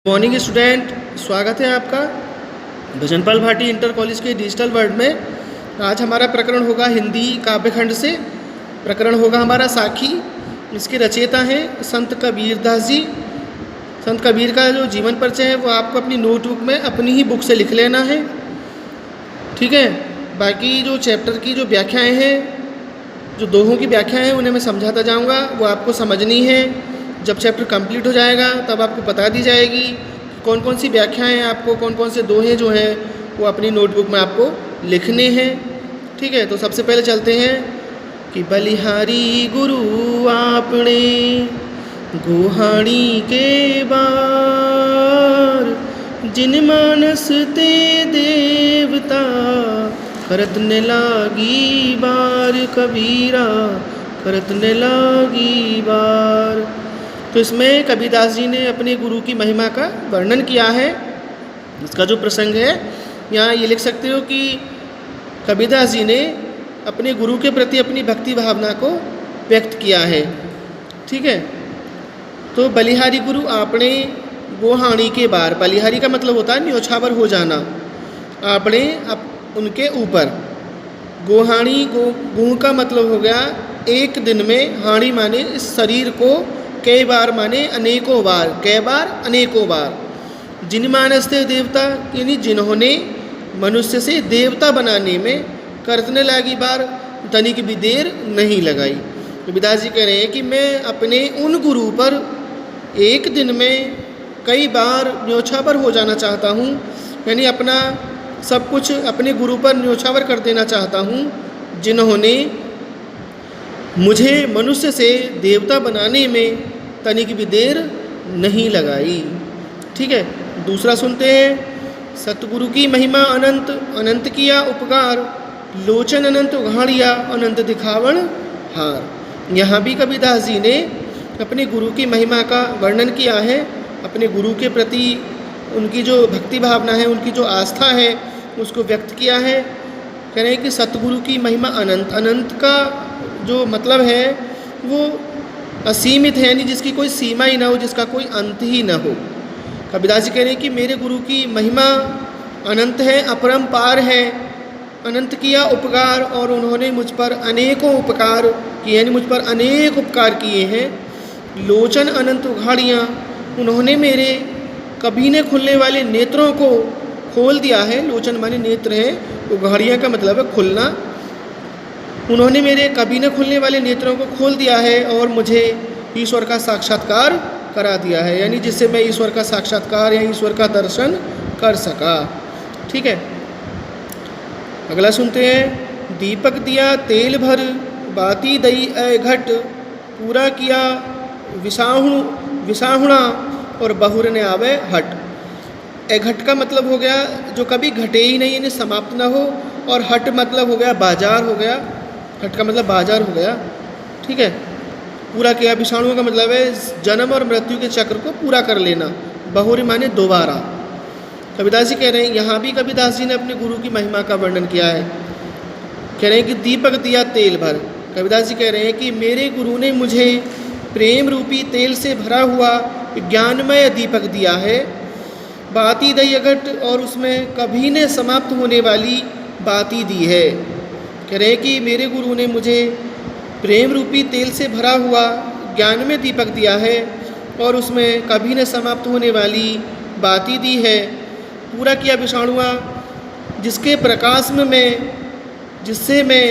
Morning student, स्वागत है आपका भजनपाल भाटी इंटर कॉलेज के डिजिटल वर्ल्ड में। आज हमारा प्रकरण होगा हिंदी काव्यखंड से। प्रकरण होगा हमारा साखी। इसके रचयिता हैं संत कबीर दास जी। संत कबीर का जो जीवन परिचय है वो आपको अपनी नोटबुक में अपनी ही बुक से लिख लेना है, ठीक है। बाकी जो चैप्टर की जो व्याख्याएँ हैं, जो दोहों की व्याख्याएँ हैं, उन्हें मैं समझाता जाऊँगा, वो आपको समझनी है। जब चैप्टर कंप्लीट हो जाएगा तब आपको बता दी जाएगी कौन कौन सी व्याख्याएँ हैं, आपको कौन कौन से दोहे जो हैं वो अपनी नोटबुक में आपको लिखने हैं, ठीक है। तो सबसे पहले चलते हैं कि बलिहारी गुरु आपने गोहाणी के बार, जिन मानस ते देवता करत ने लागी बार, कबीरा करत ने लागी बार। तो इसमें कबीरदास जी ने अपने गुरु की महिमा का वर्णन किया है। इसका जो प्रसंग है यहाँ ये लिख सकते हो कि कबीरदास जी ने अपने गुरु के प्रति अपनी भक्ति भावना को व्यक्त किया है, ठीक है। तो बलिहारी गुरु आपने गोहाणी के बार, बलिहारी का मतलब होता है न्योछावर हो जाना, आपने उनके ऊपर। गोहाणी गुह का मतलब हो गया एक दिन में, हाणी माने इस शरीर को, कई बार माने अनेकों बार, कई बार अनेकों बार। जिन मानस थे देवता, यानी जिन्होंने मनुष्य से देवता बनाने में करतने लागी बार, तनिक भी देर नहीं लगाई। तो कबीरदास जी कह रहे हैं कि मैं अपने उन गुरु पर एक दिन में कई बार न्योछावर हो जाना चाहता हूँ, यानी अपना सब कुछ अपने गुरु पर न्योछावर कर देना चाहता हूँ, जिन्होंने मुझे मनुष्य से देवता बनाने में तनिक भी देर नहीं लगाई, ठीक है। दूसरा सुनते हैं, सतगुरु की महिमा अनंत, अनंत किया उपकार, लोचन अनंत उघाड़िया, अनंत दिखावन हार। यहाँ भी कबीरदास जी ने अपने गुरु की महिमा का वर्णन किया है, अपने गुरु के प्रति उनकी जो भक्ति भावना है, उनकी जो आस्था है, उसको व्यक्त किया है। कह रहे हैं कि सतगुरु की महिमा अनंत, अनंत का जो मतलब है वो असीमित है, यानी जिसकी कोई सीमा ही ना हो, जिसका कोई अंत ही ना हो। कबीरदास जी कह रहे हैं कि मेरे गुरु की महिमा अनंत है, अपरंपार है, अनंत किया उपकार, और उन्होंने मुझ पर अनेकों उपकार किए, यानी मुझ पर अनेक उपकार किए हैं। लोचन अनंत उघाड़ियाँ, उन्होंने मेरे कभी न खुलने वाले नेत्रों को खोल दिया है। लोचन माने नेत्र है, उघाड़ियाँ का मतलब है खुलना। उन्होंने मेरे कभी न खुलने वाले नेत्रों को खोल दिया है और मुझे ईश्वर का साक्षात्कार करा दिया है, यानी जिससे मैं ईश्वर का साक्षात्कार या ईश्वर का दर्शन कर सका, ठीक है। अगला सुनते हैं, दीपक दिया तेल भर, बाती दई ए घट, पूरा किया विसाहुणा, और बहुर ने आवे हट। ए घट का मतलब हो गया जो कभी घटे ही नहीं, यानी समाप्त ना हो, और हट मतलब हो गया बाजार हो गया, हट का मतलब बाजार हो गया, ठीक है। पूरा किया, विषाणुओं का मतलब है जन्म और मृत्यु के चक्र को पूरा कर लेना, बहुरी माने दोबारा। कबीरदास जी कह रहे हैं, यहाँ भी कबीरदास जी ने अपने गुरु की महिमा का वर्णन किया है। कह रहे हैं कि दीपक दिया तेल भर। कबीरदास जी कह रहे हैं कि मेरे गुरु ने मुझे प्रेम रूपी तेल से भरा हुआ ज्ञानमय दीपक दिया है। बाती दई अघट, और उसमें कभी न समाप्त होने वाली बाती दी है। कह रहे हैं कि मेरे गुरु ने मुझे प्रेम रूपी तेल से भरा हुआ ज्ञान में दीपक दिया है, और उसमें कभी न समाप्त होने वाली बाती दी है। पूरा किया विषाणुआ, जिसके प्रकाश में जिससे मैं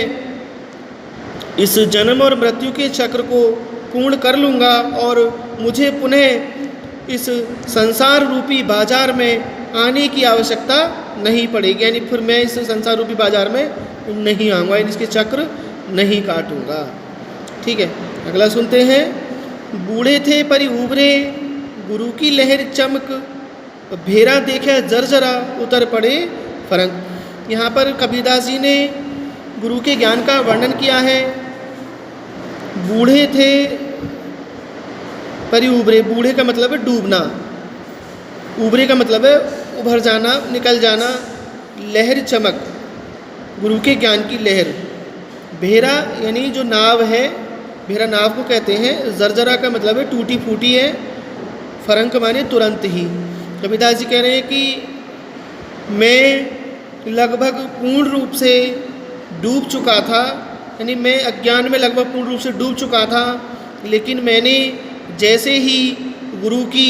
इस जन्म और मृत्यु के चक्र को पूर्ण कर लूँगा, और मुझे पुनः इस संसार रूपी बाजार में आने की आवश्यकता नहीं पड़ेगी, यानी फिर मैं इस संसार रूपी बाजार में नहीं आऊँगा, इसके चक्र नहीं काटूँगा, ठीक है। अगला सुनते हैं, बूढ़े थे परि उभरे, गुरु की लहर चमक, भेरा देखे जर्जरा, उतर पड़े फरंग। यहाँ पर कबीरदास जी ने गुरु के ज्ञान का वर्णन किया है। बूढ़े थे परि उभरे, बूढ़े का मतलब है डूबना, उभरे का मतलब है उभर जाना, निकल जाना। लहर चमक, गुरु के ज्ञान की लहर। भेरा यानी जो नाव है, भेरा नाव को कहते हैं। जर्जरा का मतलब है टूटी फूटी है। फरंक माने तुरंत ही। कबीरदास जी कह रहे हैं कि मैं लगभग पूर्ण रूप से डूब चुका था, यानी मैं अज्ञान में लगभग पूर्ण रूप से डूब चुका था, लेकिन मैंने जैसे ही गुरु की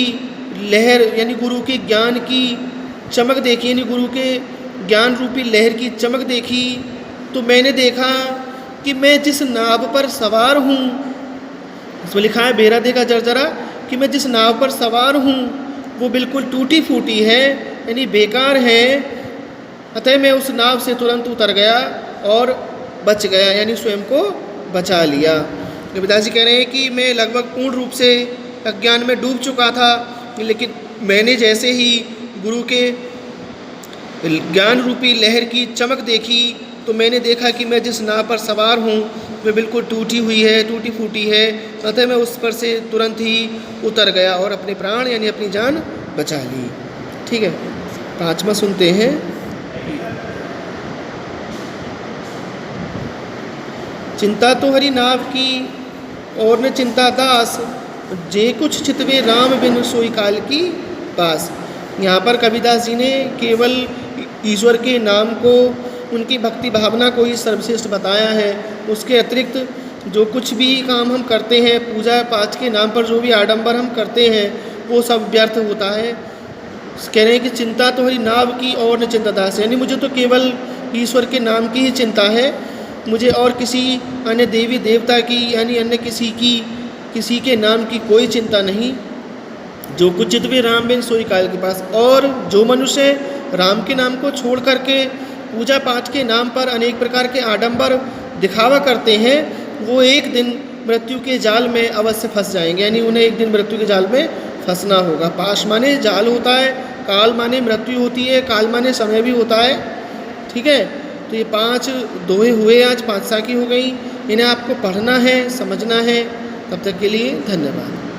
लहर यानी गुरु के ज्ञान की चमक देखी, यानी गुरु के ज्ञान रूपी लहर की चमक देखी, तो मैंने देखा कि मैं जिस नाव पर सवार हूँ, इसमें लिखा है बेरादे का जरजरा, कि मैं जिस नाव पर सवार हूँ वो बिल्कुल टूटी फूटी है, यानी बेकार है। अतः मैं उस नाव से तुरंत उतर गया और बच गया, यानी स्वयं को बचा लिया। कबीरदास जी कह रहे हैं कि मैं लगभग पूर्ण रूप से अज्ञान में डूब चुका था, लेकिन मैंने जैसे ही गुरु के ज्ञान रूपी लहर की चमक देखी, तो मैंने देखा कि मैं जिस नाव पर सवार हूँ वह बिल्कुल टूटी हुई है, टूटी फूटी है। अतः मैं उस पर से तुरंत ही उतर गया और अपने प्राण यानी अपनी जान बचा ली। ठीक है, 5वां सुनते हैं। चिंता तो हरि नाव की और न चिंता दास, जे कुछ चितवे राम बिन सोई काल की पास। यहाँ पर कबीरदास जी ने केवल ईश्वर के नाम को, उनकी भक्ति भावना को ही सर्वश्रेष्ठ बताया है। उसके अतिरिक्त जो कुछ भी काम हम करते हैं, पूजा पाठ के नाम पर जो भी आडंबर हम करते हैं, वो सब व्यर्थ होता है। कह रहे हैं कि चिंता तो हरि नाव की और न चिंता दास, यानी मुझे तो केवल ईश्वर के नाम की ही चिंता है, मुझे और किसी अन्य देवी देवता की यानी अन्य किसी के नाम की कोई चिंता नहीं। जो कुछ चितवे राम बिन सोई काल के पास। और जो मनुष्य राम के नाम को छोड़ करके पूजा पाठ के नाम पर अनेक प्रकार के आडंबर दिखावा करते हैं, वो एक दिन मृत्यु के जाल में अवश्य फंस जाएंगे, यानी उन्हें एक दिन मृत्यु के जाल में फंसना होगा। पाश माने जाल होता है, काल माने मृत्यु होती है, काल माने समय भी होता है। ठीक है, तो ये 5 दोहे हुए, आज 5 साखी हो गई। इन्हें आपको पढ़ना है, समझना है। तब तक के लिए धन्यवाद।